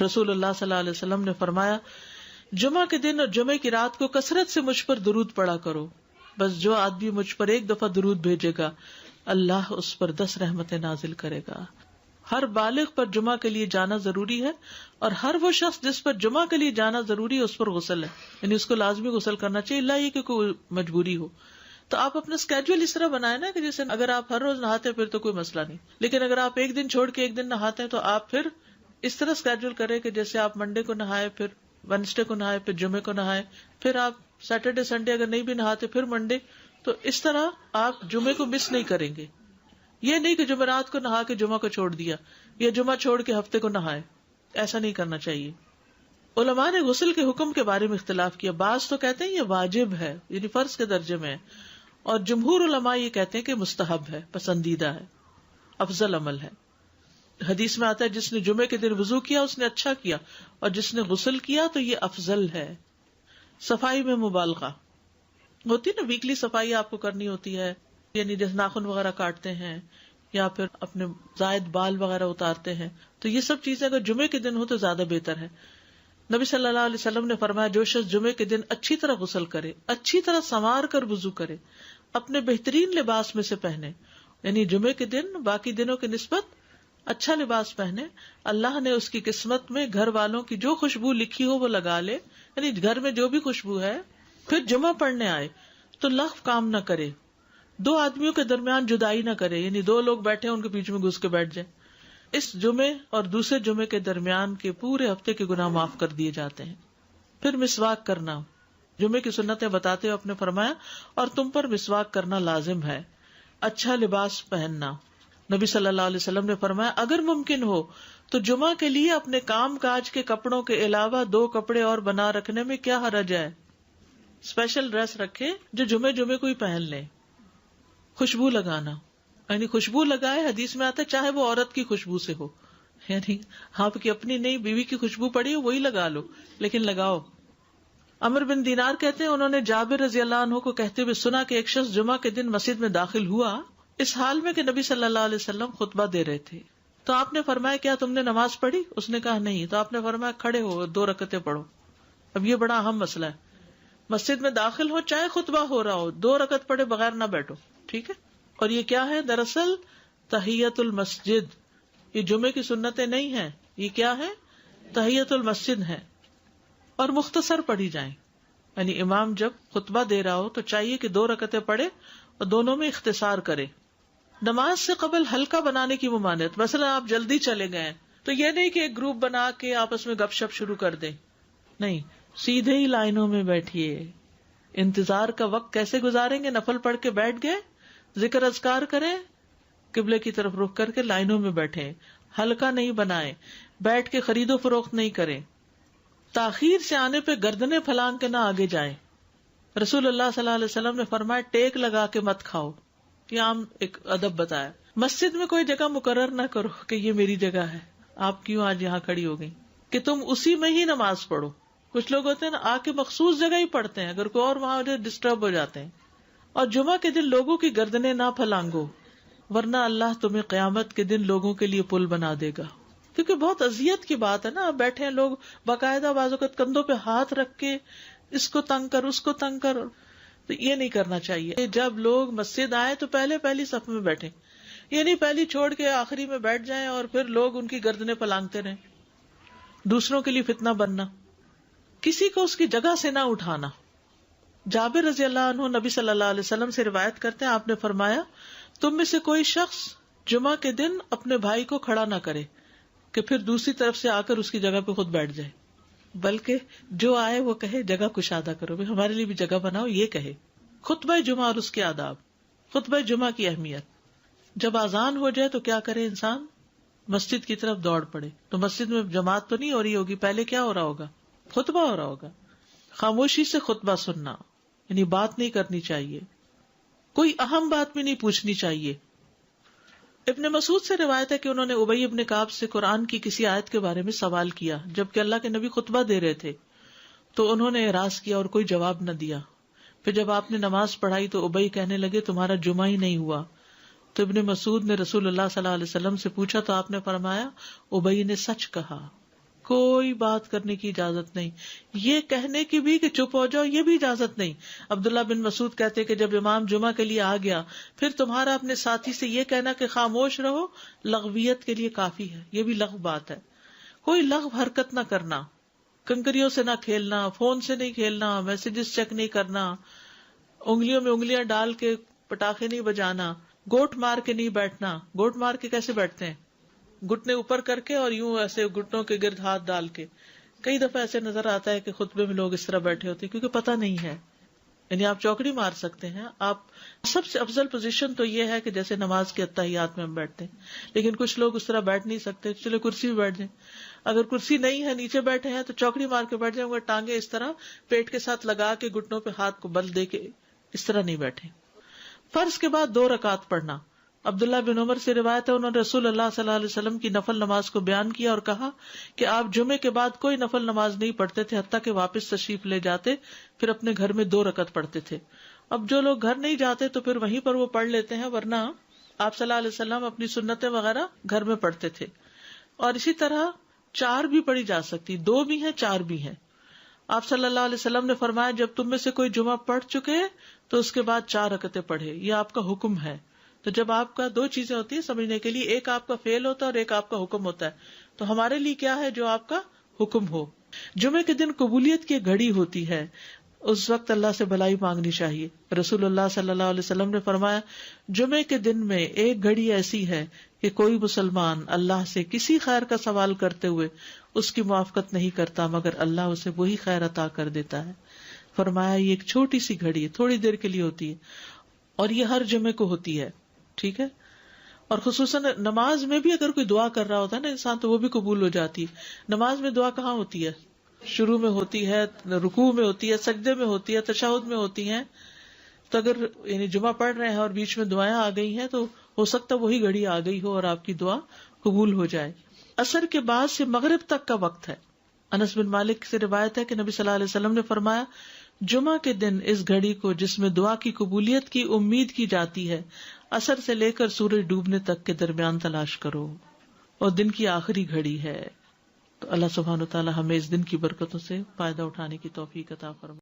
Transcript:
رسول اللہ صلی اللہ علیہ وسلم نے فرمایا جمعہ کے دن اور جمعے کی رات کو کثرت سے مجھ پر درود پڑا کرو، بس جو آدمی مجھ پر ایک دفعہ درود بھیجے گا اللہ اس پر 10 رحمتیں نازل کرے گا۔ ہر بالغ پر جمعہ کے لیے جانا ضروری ہے، اور ہر وہ شخص جس پر جمعہ کے لیے جانا ضروری ہے اس پر غسل ہے، یعنی اس کو لازمی غسل کرنا چاہیے، اللہ یہ کہ کوئی مجبوری ہو۔ تو آپ اپنا اسکیجول اس طرح بنائیں نا کہ جیسے اگر آپ ہر روز نہاتے ہیں پھر تو کوئی مسئلہ نہیں، لیکن اگر آپ ایک دن چھوڑ کے ایک دن نہاتے ہیں تو آپ پھر اس طرح اسکیجول کریں کہ جیسے آپ منڈے کو نہائے، پھر وینسڈے کو نہائے، پھر جمعے کو نہائے، پھر آپ سیٹرڈے سنڈے اگر نہیں بھی نہاتے پھر منڈے، تو اس طرح آپ جمعے کو مس نہیں کریں گے۔ یہ نہیں کہ جمعرات کو نہا کے جمعہ کو چھوڑ دیا یا جمعہ چھوڑ کے ہفتے کو نہائے، ایسا نہیں کرنا چاہیے۔ علماء نے غسل کے حکم کے بارے میں اختلاف کیا، بعض تو کہتے ہیں یہ واجب ہے، یعنی فرض کے درجے میں ہے، اور جمہور علماء یہ کہتے ہیں کہ مستحب ہے، پسندیدہ ہے، افضل عمل ہے۔ حدیث میں آتا ہے جس نے جمعے کے دن وضو کیا اس نے اچھا کیا، اور جس نے غسل کیا تو یہ افضل ہے۔ صفائی میں مبالغہ ہوتی نا، ویکلی صفائی آپ کو کرنی ہوتی ہے، یعنی جیسے ناخن وغیرہ کاٹتے ہیں یا پھر اپنے زائد بال وغیرہ اتارتے ہیں، تو یہ سب چیزیں اگر جمعے کے دن ہو تو زیادہ بہتر ہے۔ نبی صلی اللہ علیہ وسلم نے فرمایا جو شخص جمعے کے دن اچھی طرح غسل کرے، اچھی طرح سنوار کر وضو کرے، اپنے بہترین لباس میں سے پہنے، یعنی جمعے کے دن باقی دنوں کی نسبت اچھا لباس پہنے، اللہ نے اس کی قسمت میں گھر والوں کی جو خوشبو لکھی ہو وہ لگا لے، یعنی گھر میں جو بھی خوشبو ہے، پھر جمعہ پڑھنے آئے تو لغو کام نہ کرے، 2 آدمیوں کے درمیان جدائی نہ کرے، یعنی 2 لوگ بیٹھے ان کے بیچ میں گھس کے بیٹھ جائے۔ اس جمعے اور دوسرے جمعے کے درمیان کے پورے ہفتے کے گناہ معاف کر دیے جاتے ہیں۔ پھر مسواک کرنا، جمعے کی سنتیں بتاتے ہوئے آپ نے فرمایا اور تم پر مسواک کرنا لازم ہے۔ اچھا لباس پہننا، نبی صلی اللہ علیہ وسلم نے فرمایا اگر ممکن ہو تو جمعہ کے لیے اپنے کام کاج کے کپڑوں کے علاوہ 2 کپڑے اور بنا رکھنے میں کیا حرج ہے، اسپیشل ڈریس رکھے جو جمعے کو ہی پہن لیں۔ خوشبو لگانا، یعنی خوشبو لگائے، حدیث میں آتا ہے چاہے وہ عورت کی خوشبو سے ہو، یعنی آپ کی اپنی نہیں، بیوی کی خوشبو پڑی ہو وہی لگا لو، لیکن لگاؤ۔ عمر بن دینار کہتے ہیں انہوں نے جابر رضی اللہ عنہ کو کہتے ہوئے سنا کہ ایک شخص جمعہ کے دن مسجد میں داخل ہوا اس حال میں کہ نبی صلی اللہ علیہ وسلم خطبہ دے رہے تھے، تو آپ نے فرمایا کیا تم نے نماز پڑھی؟ اس نے کہا نہیں، تو آپ نے فرمایا کھڑے ہو 2 رکعتیں پڑھو۔ اب یہ بڑا اہم مسئلہ ہے، مسجد میں داخل ہو چاہے خطبہ ہو رہا ہو 2 رکعت پڑھے بغیر نہ بیٹھو، ٹھیک ہے؟ اور یہ کیا ہے؟ دراصل تحیت المسجد، یہ جمعے کی سنتیں نہیں ہیں، یہ کیا ہے؟ تحیت المسجد ہے، اور مختصر پڑھی جائیں، یعنی امام جب خطبہ دے رہا ہو تو چاہیے کہ 2 رکعتیں پڑھے اور دونوں میں اختصار کرے۔ نماز سے قبل ہلکا بنانے کی ممانعت، مثلا آپ جلدی چلے گئے تو یہ نہیں کہ ایک گروپ بنا کے آپس میں گپ شپ شروع کر دیں، نہیں، سیدھے ہی لائنوں میں بیٹھیے۔ انتظار کا وقت کیسے گزاریں گے؟ نفل پڑھ کے بیٹھ گئے، ذکر اذکار کریں، قبلے کی طرف رخ کر کے لائنوں میں بیٹھیں، ہلکا نہیں بنائیں، بیٹھ کے خرید و فروخت نہیں کریں، تاخیر سے آنے پہ گردنیں پھلانگ کے نہ آگے جائیں۔ رسول اللہ صلی اللہ علیہ وسلم نے فرمایا ٹیک لگا کے مت کھاؤ، یہ عام ایک ادب بتایا۔ مسجد میں کوئی جگہ مقرر نہ کرو کہ یہ میری جگہ ہے، آپ کیوں آج یہاں کھڑی ہو گئی، کہ تم اسی میں ہی نماز پڑھو۔ کچھ لوگ ہوتے ہیں نا آ کے مخصوص جگہ ہی پڑھتے ہیں، اگر کوئی اور وہاں ڈسٹرب ہو جاتے ہیں۔ اور جمعہ کے دن لوگوں کی گردنیں نہ پھلانگو، ورنہ اللہ تمہیں قیامت کے دن لوگوں کے لیے پل بنا دے گا، کیونکہ بہت اذیت کی بات ہے نا، آپ بیٹھے ہیں لوگ باقاعدہ بعض اوقات کندھوں پہ ہاتھ رکھ کے اس کو تنگ کر اس کو تنگ کر، تو یہ نہیں کرنا چاہیے۔ جب لوگ مسجد آئے تو پہلی صف میں بیٹھیں، یعنی پہلی چھوڑ کے آخری میں بیٹھ جائیں اور پھر لوگ ان کی گردنیں پھلانگتے رہیں، دوسروں کے لیے فتنہ بننا، کسی کو اس کی جگہ سے نہ اٹھانا۔ جابر رضی اللہ عنہ نبی صلی اللہ علیہ وسلم سے روایت کرتے ہیں، آپ نے فرمایا تم میں سے کوئی شخص جمعہ کے دن اپنے بھائی کو کھڑا نہ کرے کہ پھر دوسری طرف سے آ کر اس کی جگہ پہ خود بیٹھ جائے، بلکہ جو آئے وہ کہے جگہ کشادہ کرو، بھائی ہمارے لیے بھی جگہ بناؤ، یہ کہے۔ خطبہ جمعہ اور اس کے آداب، خطبہ جمعہ کی اہمیت، جب اذان ہو جائے تو کیا کرے انسان؟ مسجد کی طرف دوڑ پڑے۔ تو مسجد میں جماعت تو نہیں ہو رہی ہوگی، پہلے کیا ہو رہا ہوگا؟ خطبہ ہو رہا ہوگا۔ خاموشی سے خطبہ سننا، یعنی بات نہیں کرنی چاہیے، کوئی اہم بات بھی نہیں پوچھنی چاہیے۔ ابن مسعود سے روایت ہے کہ انہوں نے ابی ابن کعب سے قرآن کی کسی آیت کے بارے میں سوال کیا جبکہ اللہ کے نبی خطبہ دے رہے تھے، تو انہوں نے اعراض کیا اور کوئی جواب نہ دیا۔ پھر جب آپ نے نماز پڑھائی تو ابی کہنے لگے تمہارا جمعہ ہی نہیں ہوا۔ تو ابن مسعود نے رسول اللہ صلی اللہ علیہ وسلم سے پوچھا تو آپ نے فرمایا ابی نے سچ کہا، کوئی بات کرنے کی اجازت نہیں. یہ کہنے کی بھی کہ چپ ہو جاؤ یہ بھی اجازت نہیں. عبداللہ بن مسعود کہتے کہ جب امام جمعہ کے لیے آ گیا پھر تمہارا اپنے ساتھی سے یہ کہنا کہ خاموش رہو لغویت کے لیے کافی ہے. یہ بھی لغو بات ہے. کوئی لغو حرکت نہ کرنا، کنکریوں سے نہ کھیلنا، فون سے نہیں کھیلنا، میسجز چیک نہیں کرنا، انگلیوں میں انگلیاں ڈال کے پٹاخے نہیں بجانا، گوٹ مار کے نہیں بیٹھنا. گوٹ مار کے کیسے بیٹھتے ہیں؟ گھٹنے اوپر کر کے اور یوں ایسے گھٹنوں کے گرد ہاتھ ڈال کے. کئی دفعہ ایسے نظر آتا ہے کہ خطبے میں لوگ اس طرح بیٹھے ہوتے ہیں کیونکہ پتہ نہیں ہے. یعنی آپ چوکڑی مار سکتے ہیں. آپ سب سے افضل پوزیشن تو یہ ہے کہ جیسے نماز کے اتحیات میں ہم بیٹھتے ہیں، لیکن کچھ لوگ اس طرح بیٹھ نہیں سکتے. چلے کرسی بھی بیٹھ جائیں. اگر کرسی نہیں ہے نیچے بیٹھے ہیں تو چوکڑی مار کے بیٹھ جائیں، مگر ٹانگیں اس طرح پیٹ کے ساتھ لگا کے گھٹنوں پہ ہاتھ کو بل دے کے اس طرح نہیں بیٹھے. فرض کے بعد 2 رکعت پڑھنا. عبداللہ بن عمر سے روایت ہے انہوں نے رسول اللہ صلی اللہ علیہ وسلم کی نفل نماز کو بیان کیا اور کہا کہ آپ جمعے کے بعد کوئی نفل نماز نہیں پڑھتے تھے حتیٰ کہ واپس تشریف لے جاتے، پھر اپنے گھر میں 2 رکعت پڑھتے تھے. اب جو لوگ گھر نہیں جاتے تو پھر وہیں پر وہ پڑھ لیتے ہیں، ورنہ آپ صلی اللہ علیہ وسلم اپنی سنتیں وغیرہ گھر میں پڑھتے تھے. اور اسی طرح 4 بھی پڑھی جا سکتی، 2 بھی ہیں 4 بھی ہیں. آپ صلی اللہ علیہ وسلم نے فرمایا جب تم میں سے کوئی جمعہ پڑھ چکے تو اس کے بعد 4 رکعتیں پڑھے. یہ آپ کا حکم ہے. تو جب آپ کا 2 چیزیں ہوتی ہیں سمجھنے کے لیے، ایک آپ کا فعل ہوتا ہے اور ایک آپ کا حکم ہوتا ہے. تو ہمارے لیے کیا ہے جو آپ کا حکم ہو. جمعے کے دن قبولیت کی گھڑی ہوتی ہے، اس وقت اللہ سے بھلائی مانگنی چاہیے. رسول اللہ صلی اللہ علیہ وسلم نے فرمایا جمعے کے دن میں ایک گھڑی ایسی ہے کہ کوئی مسلمان اللہ سے کسی خیر کا سوال کرتے ہوئے اس کی موافقت نہیں کرتا مگر اللہ اسے وہی خیر عطا کر دیتا ہے. فرمایا یہ ایک چھوٹی سی گھڑی ہے، تھوڑی دیر کے لیے ہوتی ہے اور یہ ہر جمعے کو ہوتی ہے. ٹھیک ہے. اور خصوصاً نماز میں بھی اگر کوئی دعا کر رہا ہوتا ہے نا انسان تو وہ بھی قبول ہو جاتی ہے. نماز میں دعا کہاں ہوتی ہے؟ شروع میں ہوتی ہے، رکوع میں ہوتی ہے، سجدے میں ہوتی ہے، تشہد میں ہوتی ہیں. تو اگر یعنی جمعہ پڑھ رہے ہیں اور بیچ میں دعائیں آ گئی ہیں تو ہو سکتا ہے وہی گھڑی آ گئی ہو اور آپ کی دعا قبول ہو جائے. عصر کے بعد سے مغرب تک کا وقت ہے. انس بن مالک سے روایت ہے کہ نبی صلی اللہ علیہ وسلم نے فرمایا جمعہ کے دن اس گھڑی کو جس میں دعا کی قبولیت کی امید کی جاتی ہے عصر سے لے کر سورج ڈوبنے تک کے درمیان تلاش کرو، اور دن کی آخری گھڑی ہے. تو اللہ سبحانہ و تعالی ہمیں اس دن کی برکتوں سے فائدہ اٹھانے کی توفیق عطا فرمائے.